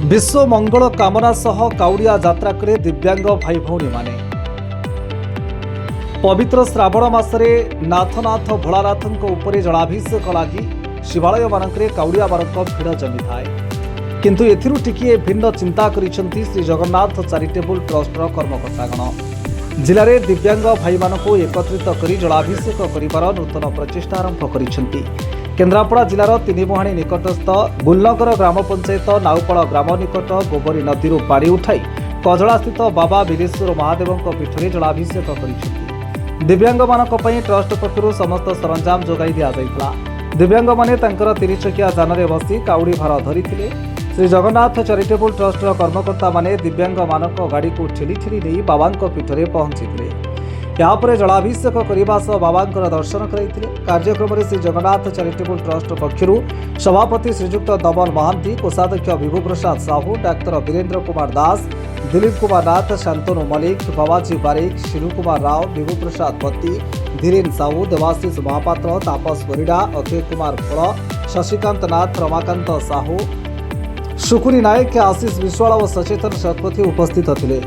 विश्व मंगल कामना सह काउड़िया यात्रा करे दिव्यांग भाई भौणी माने। पवित्र श्रावण मासरे नाथनाथ भोलानाथଙ୍କ ଉପରେ जलाभिषेक लागि शिवालय मानकरे काउड़िया मानक भिड़ जमी थाए, किंतु एथिरु टिकिए भिन्न चिंता करिसेंती श्री जगन्नाथ चैरिटेबल ट्रस्टर कर्मकर्तागण। जिले में दिव्यांग भाई मानक एकत्रित करी जलाभिषेक करिवार नूतन प्रचेष्टा आरंभ करिसेंती। केन्द्रापड़ा जिलार तीनिमुहाणी निकटस्थ गुलनगर ग्राम पंचायत नाउपाड़ ग्राम निकट गोबरी नदी पानी उठाई कजला स्थित बाबा वीरेश्वर महादेव पीठ में जलाभिषेक कर दिव्यांग मानक ट्रस्ट पक्षर समस्त सरंजाम जोगाई दिया। दिव्यांग माने तांकर 3 चकिया जान में बसी काउड़ी भार धरी श्री जगन्नाथ चैरिटेबल ट्रस्टर कर्मकर्ता माने दिव्यांग मानक गाड़ी को ठेली ठेली नहीं बाबा पीठ में पहुंची यापर जलाभिषेक करने सह बाबा दर्शन कराइथिले। कार्यक्रम में श्री जगन्नाथ चैरिटेबल ट्रस्ट पक्षर सभापति श्रीजुक्त दमन महांती, कोषाध्यक्ष विभु प्रसाद साहू, डाक्तर वीरेन्द्र कुमार दास, दिलीप कुमार नाथ, शांतनु मलिक, बाबाजी बारिक, शिरू कुमार राव, विभु प्रसाद पति, धीरेन साहू, देवाशीष महापात्र, तापस परिड़ा, अक्षय कुमार फल, शशिकांत नाथ, रमाकांत साहू, शुकुरी नायक, आशीष विश्वाल और सचेतन शतपथी उपस्थित थे।